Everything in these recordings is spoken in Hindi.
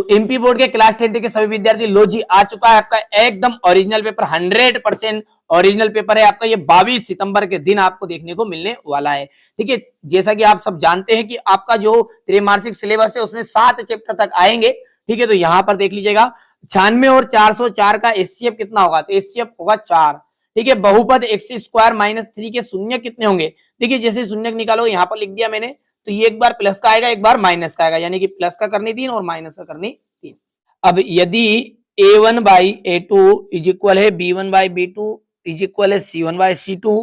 तो एमपी बोर्ड के क्लास 10 के सभी विद्यार्थी लो जी आ चुका है आपका एकदम ओरिजिनल पेपर, 100% ओरिजिनल पेपर है आपका। ये 22 सितंबर के दिन आपको देखने को मिलने वाला है। ठीक है, जैसा कि आप सब जानते हैं कि आपका जो त्रैमासिक सिलेबस है उसमें 7 चैप्टर तक आएंगे। ठीक है, तो यहाँ पर देख लीजिएगा 96 और 404 का एचसीएफ कितना होगा, तो एचसीएफ होगा 4। ठीक है, बहुपद एक्स स्क्वायर माइनस 3 के शून्य कितने होंगे, देखिए जैसे शून्य निकालो यहाँ पर लिख दिया मैंने, तो ये एक बार प्लस का आएगा एक बार माइनस का आएगा, यानी कि प्लस का करनी 3 और माइनस का करनी 3। अब यदि a1 by a2 is equal है b1 by b2 is equal है c1 बाई c2,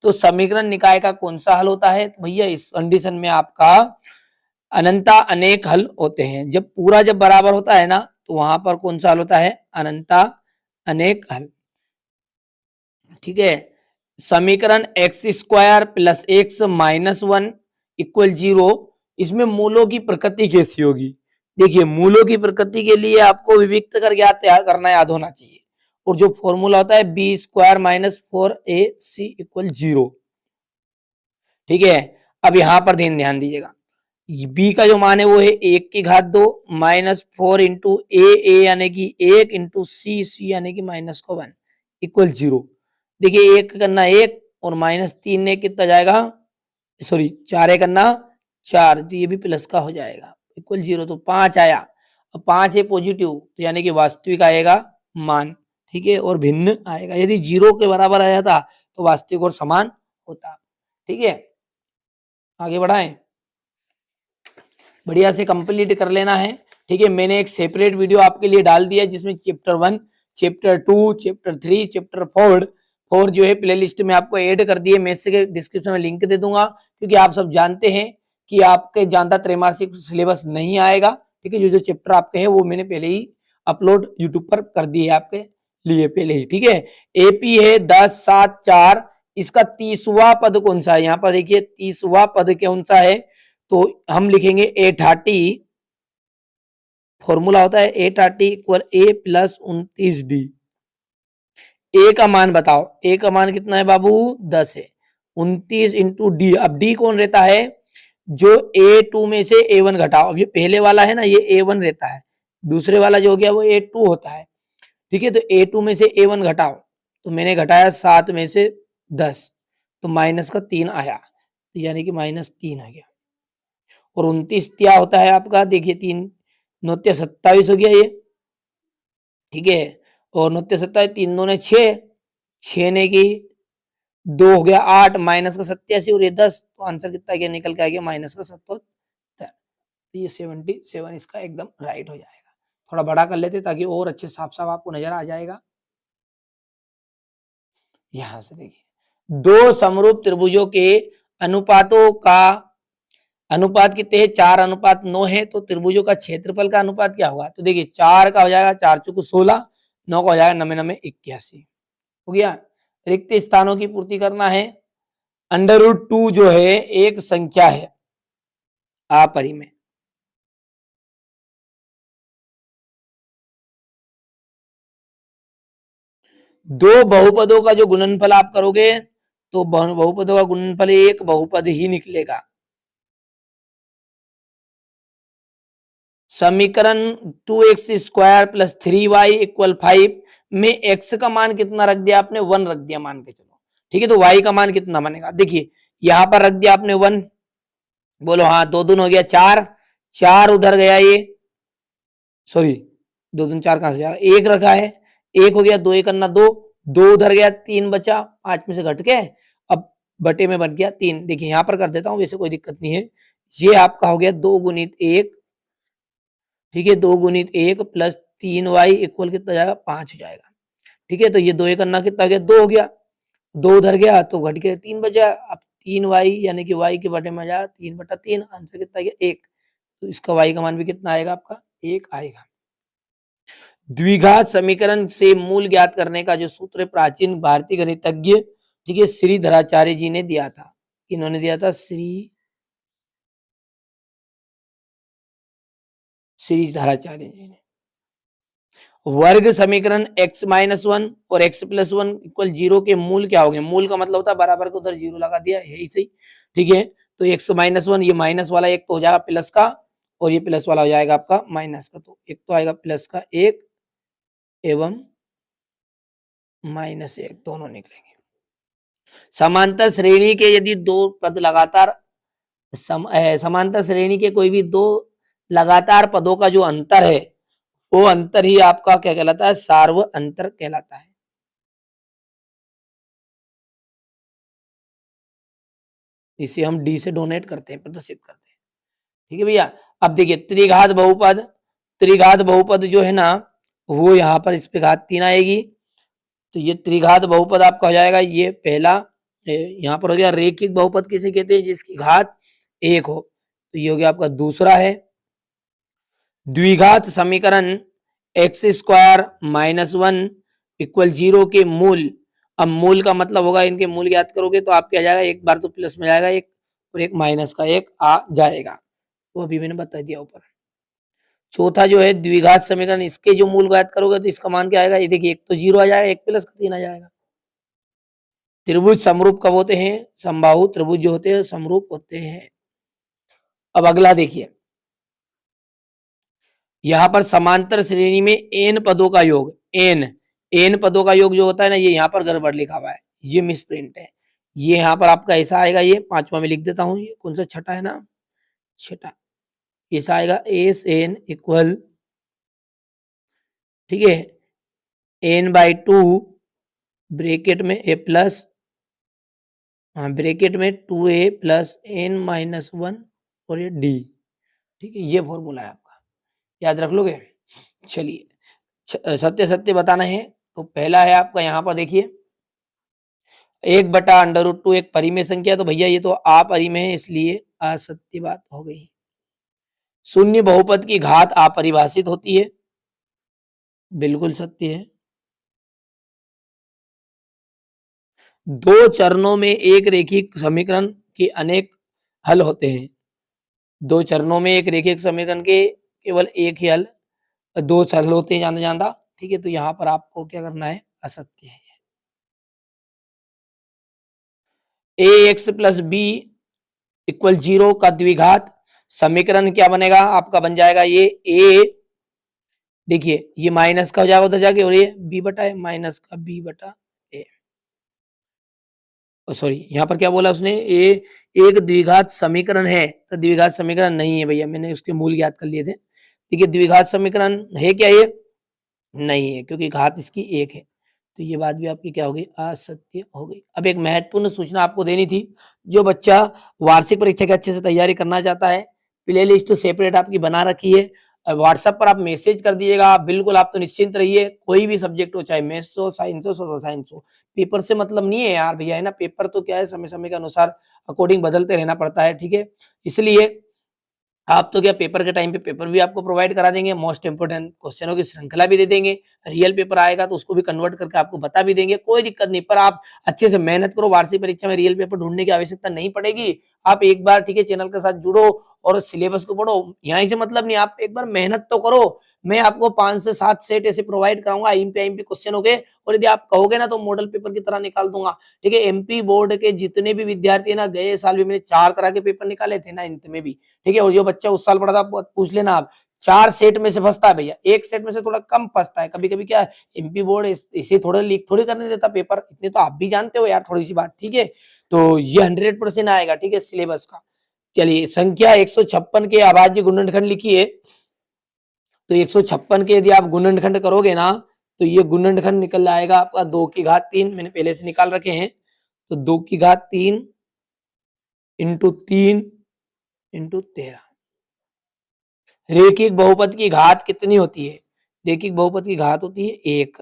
तो समीकरण निकाय का कौन सा हल होता है, तो भैया इस कंडीशन में आपका अनंता अनेक हल होते हैं। जब पूरा जब बराबर होता है ना तो वहां पर कौन सा हल होता है, अनंता अनेक हल। ठीक है, समीकरण x square plus x minus 1 equal 0, इसमें मूलों की प्रकृति कैसी होगी, देखिए मूलों की प्रकृति के लिए आपको विविक्त कर ज्ञात करना याद होना चाहिए, और जो फॉर्मूला होता है B square minus 4ac equal 0। ठीक है, अब यहां पर ध्यान दीजिएगा, b का जो मान है वो है 1 की घात 2 माइनस 4 इंटू ए यानी कि 1 इंटू सी यानी कि माइनस को 1 इक्वल 0। देखिए 1 करना 1 और माइनस 3 ने कितना जाएगा, सॉरी 4 करना 4, तो ये भी प्लस का हो जाएगा इक्वल 0, तो 5 आया। अब 5 है पॉजिटिव, तो यानी कि वास्तविक आएगा मान। ठीक है, और भिन्न आएगा, यदि 0 के बराबर आया था तो वास्तविक और समान होता। ठीक है, आगे बढ़ाएं, बढ़िया से कंप्लीट कर लेना है। ठीक है, मैंने एक सेपरेट वीडियो आपके लिए डाल दिया जिसमें चैप्टर 1, चैप्टर 2, चैप्टर 3, चैप्टर 4 जो है प्ले लिस्ट में आपको ऐड कर दिए, मैं इसके डिस्क्रिप्शन में लिंक दे दूंगा, क्योंकि आप सब जानते हैं कि आपके ज्यादा त्रैमासिक सिलेबस नहीं आएगा। ठीक है, जो चैप्टर आपके हैं वो मैंने पहले ही अपलोड यूट्यूब पर कर दिए आपके लिए पहले ही। ठीक है, एपी है 10, 7, 4, इसका 30वां पद कौन सा है, यहाँ पर देखिए 30वां पद कौन सा है, तो हम लिखेंगे A30, फॉर्मूला होता है A30 equal A plus 29D। ए का मान बताओ, ए का मान कितना है बाबू, 10 है, 29 इंटू डी। अब डी कौन रहता है, जो A2 में से A1 घटाओ, अब ये पहले वाला है ना ये A1 रहता है, दूसरे वाला जो हो गया वो A2 होता है। ठीक है, तो A2 में से A1 घटाओ, तो मैंने घटाया 7 में से 10, तो माइनस का 3 आया, तो यानी कि माइनस 3 आ गया। और 29 क्या होता है आपका, देखिए 3 9 27 हो गया ये। ठीक है, और 9 27 3 2 ने 6, 6 ने की 2 हो गया 8 माइनस का 87 और ये 10, तो आंसर कितना गया, निकल के आ गया माइनस का 77। तो ये 77 इसका एकदम राइट हो जाएगा। थोड़ा बड़ा कर लेते ताकि और अच्छे साफ साफ आपको नजर आ जाएगा। यहां से देखिए, दो समरूप त्रिभुजों के अनुपातों का अनुपात कितने हैं, 4:9 है, तो त्रिभुजों का क्षेत्रफल का अनुपात क्या होगा, तो देखिए 4 का हो जाएगा 4 चौको 16, 9 का हो जाएगा 9 9 81 हो गया। रिक्त स्थानों की पूर्ति करना है, √2 जो है एक संख्या है अपरिमेय। दो बहुपदों का जो गुणनफल आप करोगे तो बहुपदों का गुणनफल एक बहुपद ही निकलेगा। समीकरण 2x square plus 3y equal 5 में x का मान कितना रख दिया आपने, 1 रख दिया मान के चलो। ठीक है, तो y का मान कितना बनेगा, देखिए यहां पर रख दिया आपने 1, बोलो हाँ, 2 दून हो गया 4, 4 उधर गया ये, सॉरी 2 दून 4 कहां से जाएगा, 1 रखा है, 1 हो गया, 2 1 करना 2, 2 उधर गया, 3 बचा, 5 में से घट के अब बटे में बन गया 3। देखिए यहां पर कर देता हूं, वैसे कोई दिक्कत नहीं है। ये आपका हो गया 2 गुणित 1, ठीक है, 2 गुणित 1 प्लस 3y इक्वल कितना जाएगा, 5 हो जाएगा। ठीक है, तो ये 2 1 करना कितना हो गया, 2 हो गया, 2 उधर गया तो घट के 3 बचा, अब 3y यानी कि y के बटे में जाएगा 3/3, आंसर कितना गया 1, तो इसका y का मान भी कितना आएगा आपका 1 आएगा। द्विघात समीकरण से मूल ज्ञात करने का जो सूत्र प्राचीन भारतीय गणितज्ञ, ठीक है, श्रीधराचार्य जी ने दिया था, इन्होंने दिया था श्रीधराचार्य जी ने। वर्ग समीकरण x-1 और x+1 इक्वल 0 के मूल क्या हो गए, मूल का मतलब होता है बराबर को उधर 0 लगा दिया, यही सही। ठीक है, तो x-1 ये माइनस वाला एक तो हो जाएगा प्लस का, और ये प्लस वाला हो जाएगा आपका माइनस का। तो एक तो आएगा प्लस का 1 एवं -1 दोनों निकलेंगे। समांतर श्रेणी के यदि दो पद लगातार समांतर श्रेणी के कोई भी दो लगातार पदों का जो अंतर है वो अंतर ही आपका क्या कहलाता है? सार्व अंतर कहलाता है। इसे हम डी से डोनेट करते हैं, प्रदर्शित करते हैं। ठीक है भैया। अब देखिए त्रिघात बहुपद जो है ना वो यहाँ पर इस पे घात 3 आएगी। तो ये त्रिघात बहुपद आपका हो जाएगा, ये पहला यहाँ पर हो गया। रेखिक बहुपद किसे कहते हैं? जिसकी घात 1 हो। तो ये हो गया आपका दूसरा है। द्विघात समीकरण एक्स स्क्वायर -1 इक्वल 0 के मूल। अब मूल का मतलब होगा, इनके मूल ज्ञात करोगे तो आपके आ जाएगा, एक बार तो प्लस में जाएगा एक और एक माइनस का 1 आ जाएगा। वो अभी मैंने बता दिया ऊपर। चौथा जो है द्विघात समीकरण, इसके जो मूल ज्ञात करोगे तो इसका मान क्या आएगा? ये देखिए, एक तो 0 आ जाएगा, एक प्लस का 3 आ जाएगा। त्रिभुज समरूप कब होते हैं? समबाहु त्रिभुज जो होते हैं समरूप होते हैं। अब अगला देखिए, यहाँ पर समांतर श्रेणी में n पदों का योग, n पदों का योग जो होता है ना, ये यहाँ पर गड़बड़ लिखा हुआ है, ये मिसप्रिंट है। ये यहाँ पर आपका ऐसा आएगा, ये पांचवा में लिख देता हूँ, ये कौन सा? छठा है ना, छठा। ऐसा आएगा एस एन इक्वल, ठीक है, n/2 ब्रैकेट में a प्लस, हाँ ब्रैकेट में 2a प्लस n-1 और ये d। ठीक है, ये फॉर्मूला है आपका, याद रख लोगे। चलिए सत्य सत्य बताना है। तो पहला है आपका, यहाँ पर देखिए 1/√2 एक परिमेय संख्या है, तो भैया ये तो अपरिमेय है, इसलिए असत्य बात हो गई। शून्य बहुपद की घात अपरिभाषित होती है, बिल्कुल सत्य है। दो चरणों में एक रेखिक समीकरण के अनेक हल होते हैं। दो चरणों में एक रेखिक समीकरण के केवल एक ही हल, दो हल होते हैं जाना जाना। ठीक है, तो यहाँ पर आपको क्या करना है? असत्य है। ax प्लस बी इक्वल 0 का द्विघात समीकरण क्या बनेगा? आपका बन जाएगा ये a, देखिए ये माइनस का हो जाएगा उधर जाके, और ये b बटा है माइनस का b बटा a। सॉरी, यहाँ पर क्या बोला उसने? ए एक द्विघात समीकरण है, तो द्विघात समीकरण नहीं है भैया, मैंने उसके मूल ज्ञात कर लिए थे। ठीक है, द्विघात समीकरण है क्या? ये नहीं है, क्योंकि घात इसकी 1 है। तो ये बात भी आपकी क्या हो गई? असत्य हो गई। अब एक महत्वपूर्ण सूचना आपको देनी थी, जो बच्चा वार्षिक परीक्षा की अच्छे से तैयारी करना चाहता है, प्ले लिस्ट तो सेपरेट आपकी बना रखी है, व्हाट्सएप पर आप मैसेज कर दीजिएगा। बिल्कुल आप तो निश्चिंत रहिए, कोई भी सब्जेक्ट हो, चाहे मैथ्स हो, साइंस हो, सोशल साइंस हो, पेपर से मतलब नहीं है यार भैया, है ना। पेपर तो क्या है, समय समय के अनुसार अकॉर्डिंग बदलते रहना पड़ता है। ठीक है, इसलिए आप तो क्या पेपर के टाइम पे पेपर भी आपको प्रोवाइड करा देंगे, मोस्ट इंपोर्टेंट क्वेश्चनों की श्रृंखला भी दे देंगे, रियल पेपर आएगा तो उसको भी कन्वर्ट करके आपको बता भी देंगे, कोई दिक्कत नहीं। पर आप अच्छे से मेहनत करो, वार्षिक परीक्षा में रियल पेपर ढूंढने की आवश्यकता नहीं पड़ेगी। आप एक बार ठीक है चैनल के साथ जुड़ो और सिलेबस को पढ़ो, यहाँ से मतलब नहीं, आप एक बार मेहनत तो करो। मैं आपको 5 से 7 सेट ऐसे प्रोवाइड कराऊंगा आईएमपी क्वेश्चनों के, और यदि आप कहोगे ना तो मॉडल पेपर की तरह निकाल दूंगा। ठीक है, एमपी बोर्ड के जितने भी विद्यार्थी है ना, गए साल भी मैंने 4 तरह के पेपर निकाले थे ना इंत में भी। ठीक है, और जो बच्चा उस साल पढ़ा था पूछ लेना आप, 4 सेट में से फंसता है भैया, एक सेट में से थोड़ा कम फंसता है। कभी कभी क्या एमपी बोर्ड इसे थोड़ा लीक थोड़ी करने देता पेपर, इतने तो आप भी जानते हो यार, थोड़ी सी बात। ठीक है, तो ये 100% आएगा। ठीक है, सिलेबस का। चलिए, संख्या 156 के अभाज्य गुणनखंड लिखिए। तो 156 के यदि आप गुणनखंड करोगे ना, तो ये गुणनखंड निकल आएगा आपका 2 की घात 3, मैंने पहले से निकाल रखे हैं। तो 2 की घात 3 इंटू 3 इंटू 13। रेखिक बहुपद की घात कितनी होती है? रेखिक बहुपद की घात होती है 1।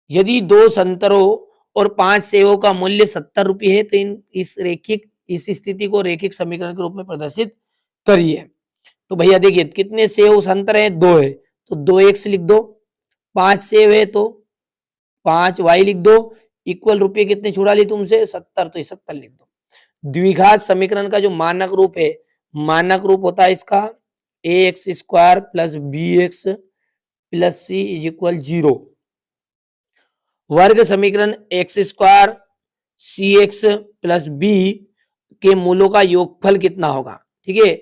यदि 2 संतरों और 5 सेवों का मूल्य 70 रुपये है, तो इस स्थिति को रेखिक समीकरण के रूप में प्रदर्शित करिए। तो भैया देखिए, कितने सेव संतर है? 2 है, तो 2x लिख दो। 5 सेव है तो 5y लिख दो। इक्वल रुपये कितने छुड़ा ली तुमसे? 70, तो 70 लिख दो। द्विघात समीकरण का जो मानक रूप है, मानक रूप होता है इसका ax² plus bx plus c is equal 0। वर्ग समीकरण x² cx प्लस b के मूलों का योगफल कितना होगा? ठीक है,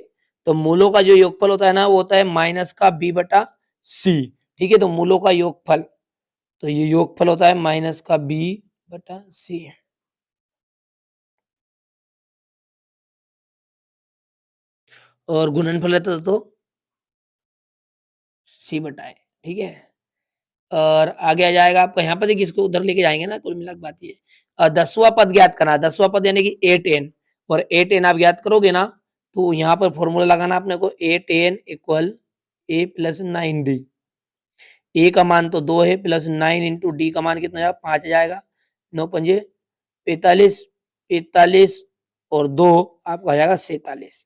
तो मूलों का जो योगफल होता है ना, वो होता है माइनस का b बटा c। ठीक है, तो मूलों का योगफल, तो ये योगफल होता है माइनस का b बटा c। और गुणनफल रहता है तो c बटा है। ठीक है, और आगे आ जाएगा आपका, यहाँ पर देखिए इसको उधर लेके जाएंगे ना, कुल मिला के बात ये 10वां पद ज्ञात करना है। 10वां पद यानी कि ए टेन, और ए टेन आप ज्ञात करोगे ना, तो यहाँ पर फॉर्मूला लगाना अपने को, ए टेन इक्वल ए प्लस 9d। ए का मान तो 2 है, प्लस 9 इंटू डी का मान कितना जाएगा, 5 जाएगा। 9 पंजे 45, 45 और 2 आपका आ जाएगा 47।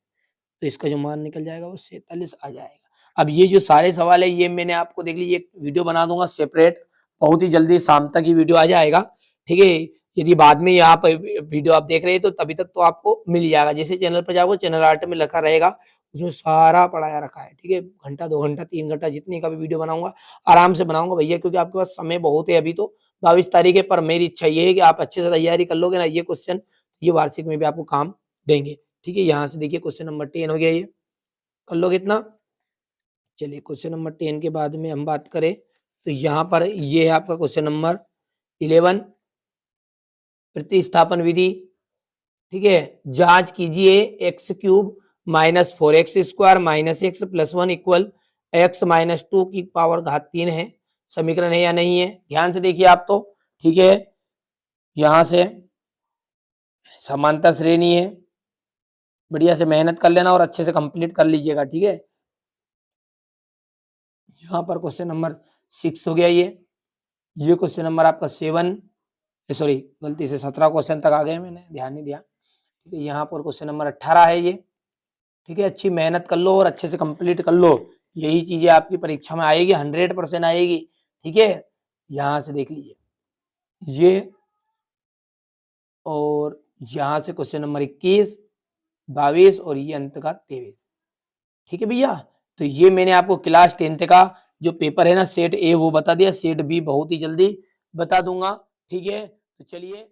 तो इसका जो मान निकल जाएगा वो 47 आ जाएगा। अब ये जो सारे सवाल है ये मैंने आपको देख लीजिए वीडियो बना दूंगा सेपरेट, बहुत ही जल्दी शाम तक ये वीडियो आ जाएगा। ठीक है, यदि बाद में यहाँ पर वीडियो आप देख रहे हैं तो तभी तक तो आपको मिल जाएगा। जैसे चैनल पर जाओगे, चैनल आर्ट में लिखा रहेगा, उसमें सारा पढ़ाया रखा है। ठीक है, घंटा 2 घंटा 3 घंटा जितनी का भी वीडियो बनाऊंगा आराम से बनाऊंगा भैया, क्योंकि आपके पास समय बहुत है अभी तो 22 तारीख है। पर मेरी इच्छा ये है कि आप अच्छे से तैयारी कर लोगे ना, ये क्वेश्चन ये वार्षिक में भी आपको काम देंगे। ठीक है, यहाँ से देखिए क्वेश्चन नंबर 10 हो गया, ये कर लोगे इतना। चलिए क्वेश्चन नंबर 10 के बाद में हम बात करें तो यहाँ पर ये है आपका क्वेश्चन नंबर 11, प्रतिस्थापन विधि। ठीक है, जांच कीजिए x cube minus 4x square minus x plus 1 equal x minus 2 की पावर घात 3 है, समीकरण है या नहीं है। ध्यान से देखिए आप तो। ठीक है, यहाँ से समांतर श्रेणी है, बढ़िया से मेहनत कर लेना और अच्छे से कंप्लीट कर लीजिएगा। ठीक है, यहाँ पर क्वेश्चन नंबर 6 हो गया ये क्वेश्चन नंबर आपका 7, सॉरी गलती से 17 क्वेश्चन तक आ गए, मैंने ध्यान नहीं दिया। ठीक है, यहाँ पर क्वेश्चन नंबर 18 है ये। ठीक है, अच्छी मेहनत कर लो और अच्छे से कंप्लीट कर लो, यही चीजें आपकी परीक्षा में आएगी, 100% आएगी। ठीक है, यहाँ से देख लीजिए ये, और यहाँ से क्वेश्चन नंबर 21, 22 और ये अंत का 23। ठीक है भैया, तो ये मैंने आपको क्लास 10th का जो पेपर है ना सेट ए वो बता दिया, सेट बी बहुत ही जल्दी बता दूंगा। ठीक है, तो चलिए।